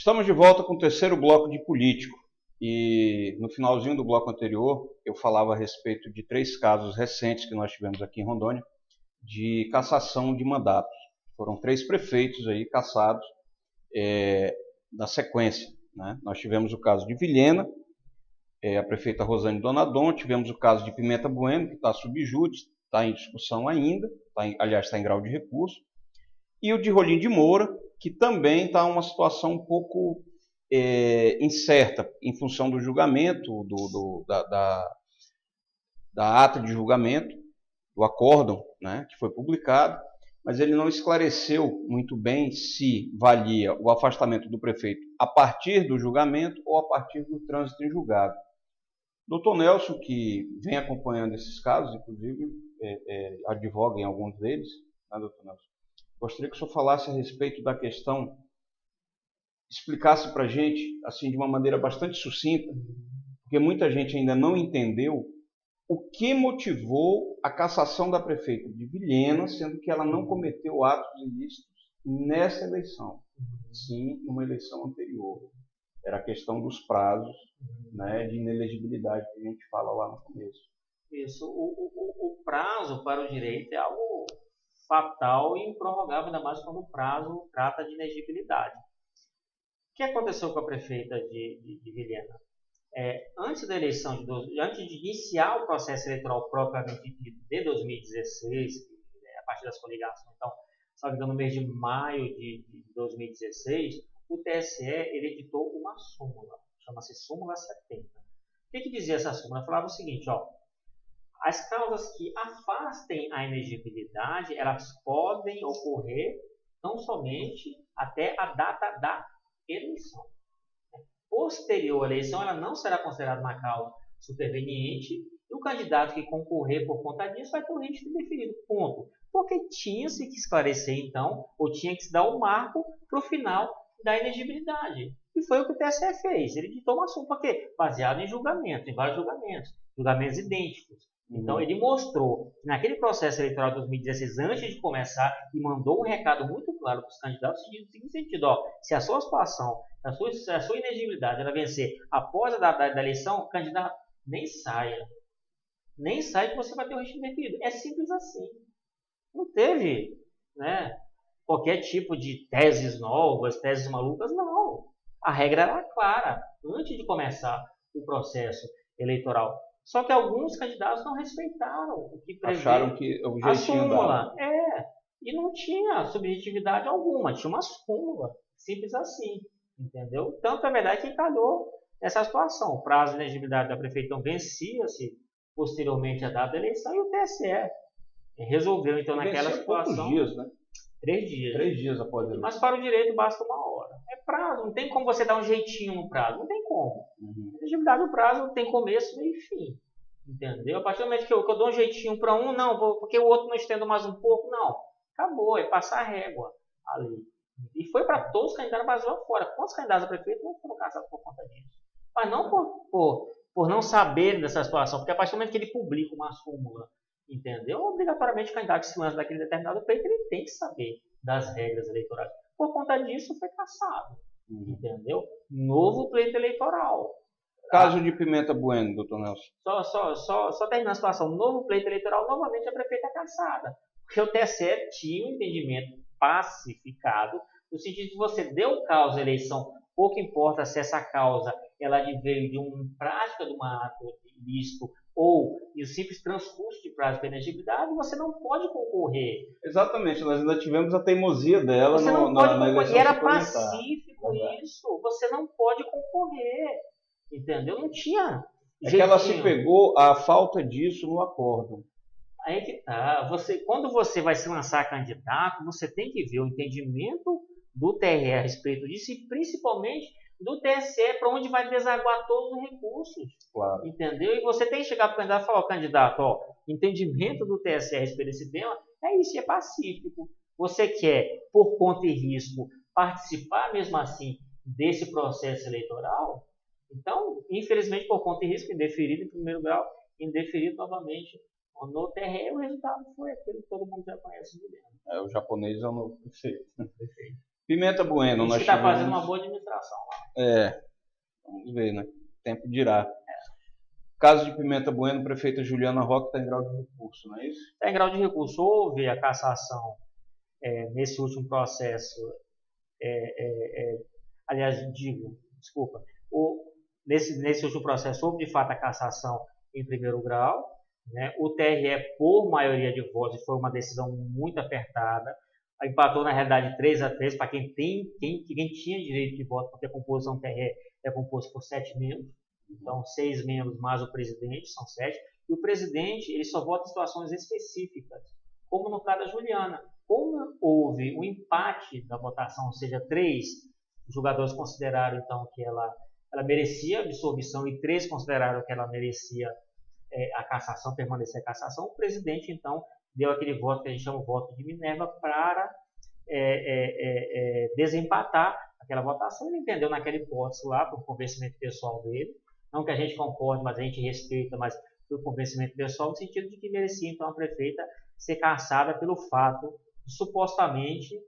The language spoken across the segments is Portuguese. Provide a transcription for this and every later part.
Estamos de volta com o terceiro bloco de político. E no finalzinho do bloco anterior, eu falava a respeito de 3 casos recentes que nós tivemos aqui em Rondônia de cassação de mandatos. Foram 3 prefeitos aí cassados na sequência, né? Nós tivemos o caso de Vilhena, a prefeita Rosane Donadon, tivemos o caso de Pimenta Bueno, que está sob júdice, está em discussão ainda, aliás, está em grau de recurso, e o de Rolim de Moura, que também está em uma situação um pouco incerta, em função do julgamento, da ata de julgamento, do acórdão, né, que foi publicado, mas ele não esclareceu muito bem se valia o afastamento do prefeito a partir do julgamento ou a partir do trânsito em julgado. Dr. Nelson, que vem acompanhando esses casos, inclusive advoga em alguns deles, né, Dr. Nelson? Gostaria que o senhor falasse a respeito da questão, explicasse para a gente, assim, de uma maneira bastante sucinta, porque muita gente ainda não entendeu o que motivou a cassação da prefeita de Vilhena, sendo que ela não cometeu atos ilícitos nessa eleição, sim numa eleição anterior. Era a questão dos prazos, né, de inelegibilidade que a gente fala lá no começo. Isso. O prazo para o direito é algo fatal e improrrogável, ainda mais quando o prazo trata de inegibilidade. O que aconteceu com a prefeita de Vilhena? Antes da eleição, antes de iniciar o processo eleitoral propriamente dito de 2016, a partir das coligações, então, salvo engano, no mês de maio de 2016, o TSE ele editou uma súmula, chama-se Súmula 70. O que dizia essa súmula? Falava o seguinte, as causas que afastem a inegibilidade, elas podem ocorrer não somente até a data da eleição. Posterior à eleição, ela não será considerada uma causa superveniente e o candidato que concorrer por conta disso vai ter o registro indeferido. Ponto. Porque tinha-se que esclarecer, então, ou tinha que se dar um marco para o final da inegibilidade. E foi o que o TSE fez. Ele editou uma súmula, por quê? Baseado em julgamentos, em vários julgamentos idênticos. Então, ele mostrou que naquele processo eleitoral de 2016, antes de começar, e mandou um recado muito claro para os candidatos, no seguinte sentido, se a sua situação, a sua inegibilidade ela vencer após a data da eleição, candidato, nem saia. Nem saia que você vai ter o registro indeferido. É simples assim. Não teve, né, qualquer tipo de teses novas, teses malucas, não. A regra era clara, antes de começar o processo eleitoral. Só que alguns candidatos não respeitaram o que prevê acharam que o a jeitinho súmula. E não tinha subjetividade alguma, tinha uma súmula, simples assim, entendeu? Tanto é verdade que encalhou essa situação. O prazo de elegibilidade da prefeita vencia-se posteriormente à data da eleição e o TSE resolveu, então, naquela situação... poucos dias, né? 3 dias. 3 dias após a eleição. Mas para o direito basta 1 hora. É prazo, não tem como você dar um jeitinho no prazo, não tem como. A elegibilidade do prazo tem começo, meio e fim. Entendeu? A partir do momento que eu dou um jeitinho para um, não, porque o outro não estendo mais um pouco, não. Acabou, é passar a régua ali. E foi para todos os candidatos Brasil afora. Quantos candidatos a prefeito não foram casados por conta disso? Mas não por não saber dessa situação, porque a partir do momento que ele publica uma súmula, entendeu? Obrigatoriamente o candidato que se lança daquele determinado pleito, ele tem que saber das regras eleitorais. Por conta disso, foi cassado. Entendeu? Novo pleito eleitoral. Caso de Pimenta Bueno, doutor Nelson. Só terminando a situação. Novo pleito eleitoral, novamente a prefeita é cassada. Porque o TSE tinha um entendimento pacificado, no sentido de que você deu causa à eleição, pouco importa se essa causa ela veio de uma prática de um ato ilícito ou de um simples transcurso de prazo de elegibilidade, você não pode concorrer. Exatamente, nós ainda tivemos a teimosia dela você não pode na eleição. E era pacífico isso, você não pode concorrer. Entendeu? Não tinha. É que ela se pegou a falta disso no acórdão. Aí que tá. Quando você vai se lançar candidato, você tem que ver o entendimento do TRE a respeito disso e principalmente do TSE para onde vai desaguar todos os recursos. Claro. Entendeu? E você tem que chegar para o candidato e falar, candidato, entendimento do TSE a respeito desse tema é isso, é pacífico. Você quer, por conta e risco, participar mesmo assim desse processo eleitoral? Então, infelizmente, por conta e risco, indeferido em primeiro grau, indeferido novamente no TRE, o resultado foi aquele que todo mundo já conhece de dentro. O japonês é o novo prefeito. Pimenta Bueno, Isso nós que está tivemos... fazendo uma boa administração lá. Vamos ver, né? O tempo dirá. Caso de Pimenta Bueno, prefeita Juliana Roque está em grau de recurso, não é isso? Está em grau de recurso. Houve a cassação nesse último processo, aliás, desculpa, nesse último processo houve de fato a cassação em primeiro grau, né? O TRE, por maioria de votos, foi uma decisão muito apertada, empatou na realidade 3-3 para quem tinha direito de voto, porque a composição do TRE é composta por 7 membros, então 6 membros mais o presidente, são 7, e o presidente ele só vota em situações específicas, como no caso da Juliana. Como houve um empate da votação, ou seja, 3 jogadores consideraram então que ela merecia absolvição e 3 consideraram que ela merecia a cassação, permanecer a cassação, o presidente então deu aquele voto que a gente chama de voto de Minerva para desempatar aquela votação. Ele entendeu naquela hipótese lá, por convencimento pessoal dele, não que a gente concorde, mas a gente respeita, mas por convencimento pessoal, no sentido de que merecia então a prefeita ser cassada pelo fato de supostamente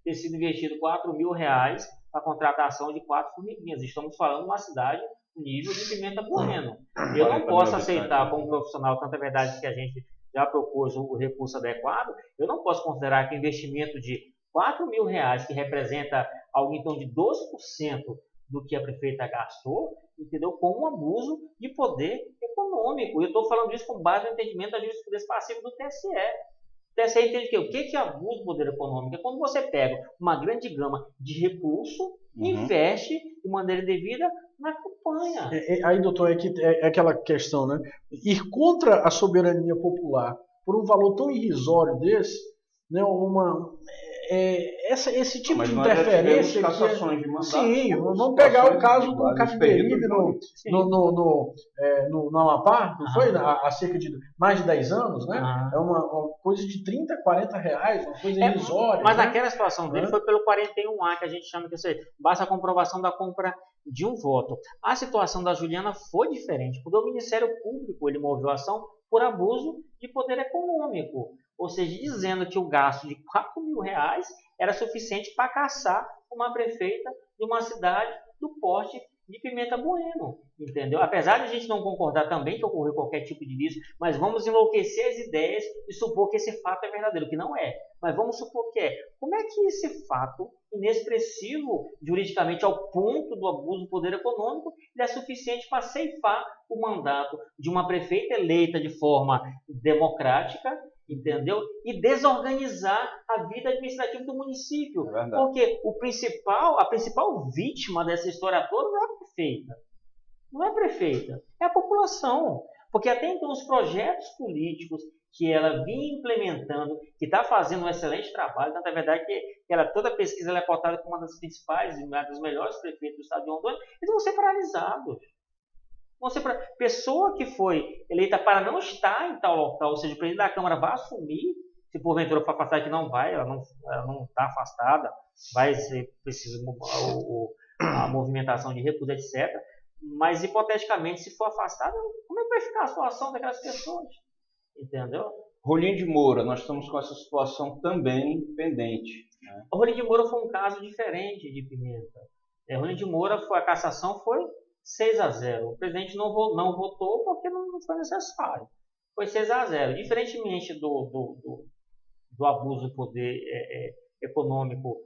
ter sido investido R$4.000 para a contratação de 4 formiguinhas. Estamos falando de uma cidade nível de Pimenta Bueno. Eu não posso aceitar como profissional, tanta verdade que a gente já propôs o recurso adequado, eu não posso considerar que investimento de R$4.000, que representa algo em torno de 12% do que a prefeita gastou, entendeu? Com um abuso de poder econômico. Eu estou falando isso com base no entendimento da jurisprudência passiva do TSE. O TSE entende que o que é abuso de poder econômico? É quando você pega uma grande gama de recurso, investe de maneira devida na campanha. Aí, doutor, é aquela questão, né? Ir contra a soberania popular por um valor tão irrisório desse, né? Esse tipo de interferência. Cassações de mandato, sim, vamos pegar o caso do Capiberibe no Amapá, não foi? Há cerca de mais de 10 anos, né? É uma coisa de R$30, R$40, uma coisa irrisória. Mas né? naquela situação dele foi pelo 41A, que a gente chama que basta a comprovação da compra de um voto. A situação da Juliana foi diferente, porque o Ministério Público ele moveu a ação por abuso de poder econômico. Ou seja, dizendo que o gasto de R$4.000 era suficiente para caçar uma prefeita de uma cidade do porte de Pimenta Bueno, entendeu? Apesar de a gente não concordar também que ocorreu qualquer tipo de vício, mas vamos enlouquecer as ideias e supor que esse fato é verdadeiro, que não é. Mas vamos supor que é. Como é que esse fato, inexpressivo juridicamente ao ponto do abuso do poder econômico, ele é suficiente para ceifar o mandato de uma prefeita eleita de forma democrática, entendeu? E desorganizar a vida administrativa do município. Porque a principal vítima dessa história toda não é a prefeita. Não é a prefeita, é a população. Porque até então os projetos políticos que ela vinha implementando, que está fazendo um excelente trabalho, tanto é verdade que toda a pesquisa ela é cotada como uma das principais e uma das melhores prefeitos do estado de Rondônia, eles vão ser paralisados. Pessoa que foi eleita para não estar em tal local, ou seja, o presidente da Câmara vai assumir, se porventura for afastada, que não vai, ela não está afastada, vai ser preciso a movimentação de recurso, etc. Mas, hipoteticamente, se for afastada, como é que vai ficar a situação daquelas pessoas? Entendeu? Rolim de Moura, nós estamos com essa situação também pendente. Né? O Rolim de Moura foi um caso diferente de Pimenta. Rolim de Moura, a cassação foi 6-0. O presidente não votou porque não foi necessário. Foi 6-0. Diferentemente do abuso do poder econômico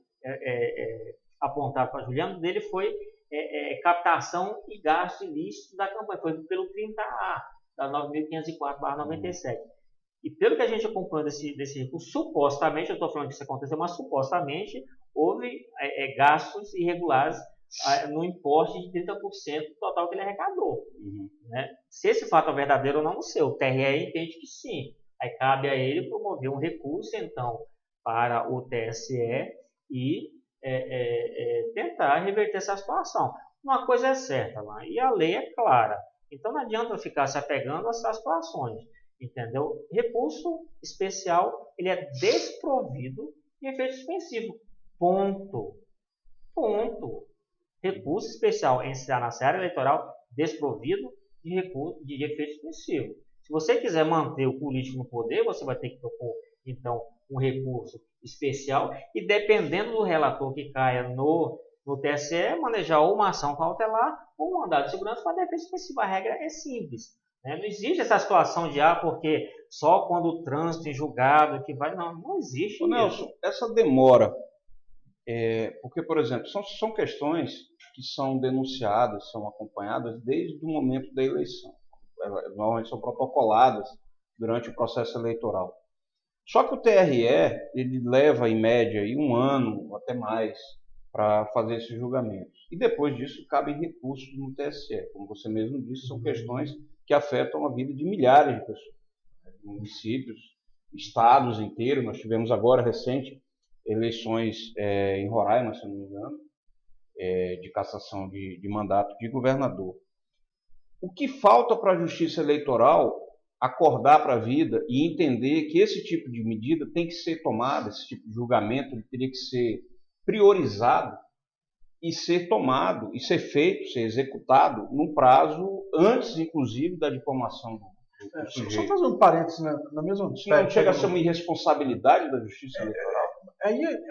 apontado para Juliano, dele foi captação e gasto ilícito da campanha. Foi pelo 30A, da 9.504/97. E pelo que a gente acompanha desse recurso, supostamente, eu estou falando que isso aconteceu, mas supostamente houve gastos irregulares no importe de 30% do total que ele arrecadou. Né? Se esse fato é verdadeiro ou não, não sei. O TRE entende que sim. Aí cabe a ele promover um recurso, então, para o TSE e tentar reverter essa situação. Uma coisa é certa, lá, e a lei é clara. Então não adianta ficar se apegando a essas situações. Entendeu? Recurso especial ele é desprovido de efeito suspensivo. Ponto. Recurso especial na seara eleitoral desprovido de efeito suspensivo. Se você quiser manter o político no poder, você vai ter que propor, então, um recurso especial e, dependendo do relator que caia no TSE, manejar ou uma ação cautelar ou um mandado de segurança para defesa expressiva. A regra é simples. Né? Não existe essa situação de, porque só quando o trânsito em julgado que vai... Não existe Nelson, essa demora, porque, por exemplo, são questões que são denunciadas, são acompanhadas desde o momento da eleição. Elas normalmente são protocoladas durante o processo eleitoral. Só que o TRE, ele leva em média aí 1 ano, até mais, para fazer esses julgamentos. E depois disso, cabem recursos no TSE. Como você mesmo disse, são questões que afetam a vida de milhares de pessoas. Municípios, estados inteiros. Nós tivemos agora, recente, eleições em Roraima, se não me engano, de cassação de mandato de governador. O que falta para a Justiça Eleitoral acordar para a vida e entender que esse tipo de medida tem que ser tomada, esse tipo de julgamento ele teria que ser priorizado e ser tomado, e ser feito, ser executado num prazo antes, inclusive, da diplomação do sujeito. Só fazer um parênteses na mesma... Não chega a ser uma irresponsabilidade da Justiça Eleitoral?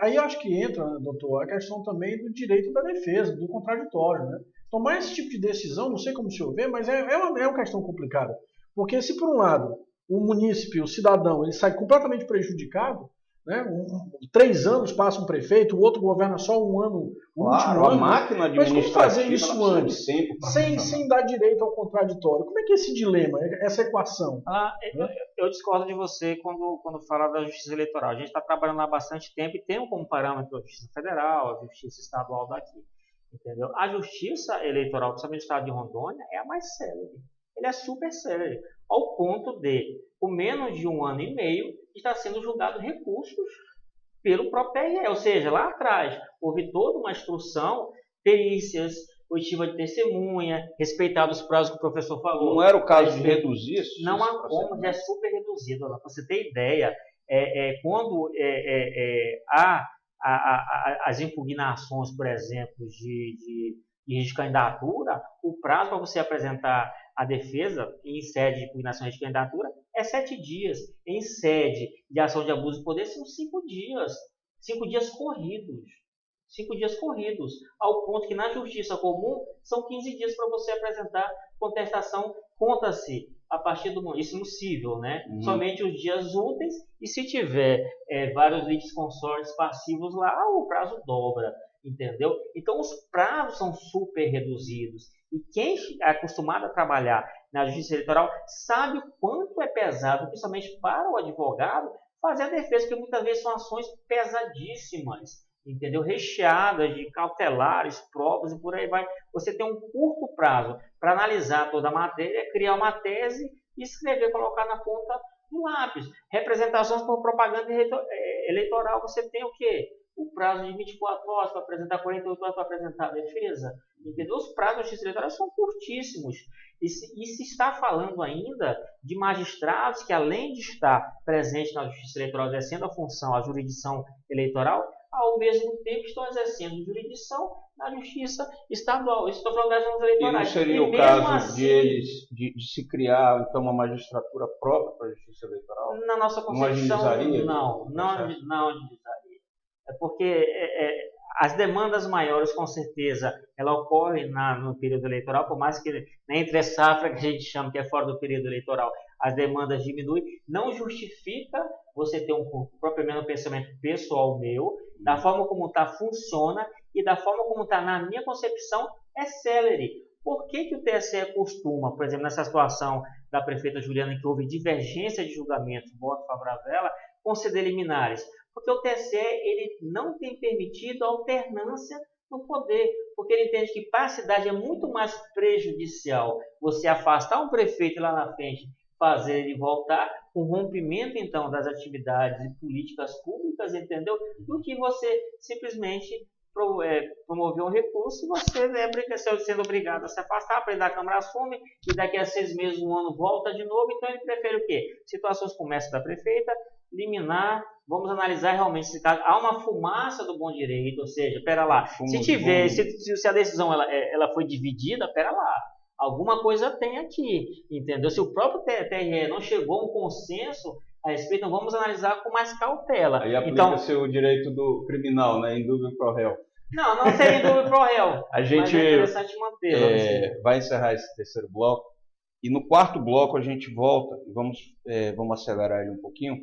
Aí eu acho que entra, doutor, a questão também do direito da defesa, do contraditório, né? Tomar esse tipo de decisão, não sei como o senhor vê, mas é uma questão complicada. Porque se, por um lado, o munícipe, o cidadão, ele sai completamente prejudicado, né? 3 anos passa um prefeito, o outro governa só 1 ano, último ano. Máquina administrativa, mas como fazer isso antes, sem dar direito ao contraditório? Como é que é esse dilema, essa equação? Eu discordo de você quando fala da Justiça Eleitoral. A gente está trabalhando há bastante tempo e tem como parâmetro a Justiça Federal, a Justiça Estadual daqui. Entendeu? A Justiça Eleitoral, principalmente do Estado de Rondônia, é a mais célere. Ele é super sério, ao ponto de, por menos de 1 ano e meio, está sendo julgado recursos pelo próprio TRE. Ou seja, lá atrás houve toda uma instrução, perícias, oitiva de testemunha, respeitado os prazos que o professor falou. Não era o caso de reduzir isso? Não há como, já é super reduzido. Para você ter ideia, quando há as impugnações, por exemplo, de candidatura, o prazo para você apresentar a defesa em sede de impugnação de candidatura é 7 dias. Em sede de ação de abuso de poder são 5 dias. 5 dias corridos. 5 dias corridos. Ao ponto que na justiça comum são 15 dias para você apresentar contestação. Conta-se a partir do município civil, né? Somente os dias úteis, e se tiver vários litisconsortes passivos lá, o prazo dobra. Entendeu? Então os prazos são super reduzidos. E quem é acostumado a trabalhar na Justiça Eleitoral sabe o quanto é pesado, principalmente para o advogado, fazer a defesa, porque muitas vezes são ações pesadíssimas, entendeu? Recheadas de cautelares, provas e por aí vai. Você tem um curto prazo para analisar toda a matéria, criar uma tese e escrever, colocar na ponta do lápis. Representações por propaganda eleitoral, você tem o quê? O prazo de 24 horas para apresentar, 48 horas para apresentar a defesa. Entendeu? Os prazos da Justiça Eleitoral são curtíssimos. E se está falando ainda de magistrados que, além de estar presentes na Justiça Eleitoral, exercendo a função, a jurisdição eleitoral, ao mesmo tempo estão exercendo jurisdição na Justiça Estadual. Isso estou falando das normas eleitorais. E não seria o caso de se criar, então, uma magistratura própria para a Justiça Eleitoral? Na nossa Constituição, não agilizaria. É porque as demandas maiores, com certeza, ela ocorrem no período eleitoral, por mais que na entre-safra, que a gente chama, que é fora do período eleitoral, as demandas diminuem, não justifica você ter propriamente um pensamento pessoal meu, da forma como funciona, e da forma como na minha concepção, é célere. Por que o TSE costuma, por exemplo, nessa situação da prefeita Juliana, em que houve divergência de julgamento, voto favorável a ela, conceder liminares? Porque o TSE ele não tem permitido a alternância no poder, porque ele entende que para a cidade é muito mais prejudicial você afastar um prefeito lá na frente, fazer ele voltar, com rompimento então das atividades e políticas públicas, entendeu? Do que você simplesmente promover um recurso e você sendo obrigado a se afastar, a presidente da Câmara assume e daqui a 6 meses, 1 ano, volta de novo. Então ele prefere o quê? Situações como essa da prefeita, liminar, vamos analisar realmente se há uma fumaça do bom direito, ou seja, pera lá, se a decisão ela foi dividida, pera lá, alguma coisa tem aqui, entendeu? Se o próprio TRE não chegou a um consenso a respeito, então vamos analisar com mais cautela. Aí aplica-se o direito do criminal, né? In dubio pro réu. Não seria in dubio pro réu. A gente mas é interessante manter. vai encerrar esse terceiro bloco. E no quarto bloco a gente volta e vamos acelerar ele um pouquinho,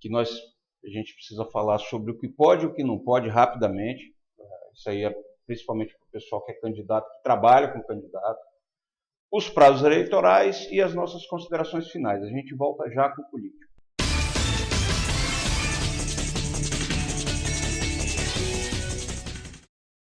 que a gente precisa falar sobre o que pode e o que não pode rapidamente. Isso aí é principalmente para o pessoal que é candidato, que trabalha com candidato. Os prazos eleitorais e as nossas considerações finais. A gente volta já com o político.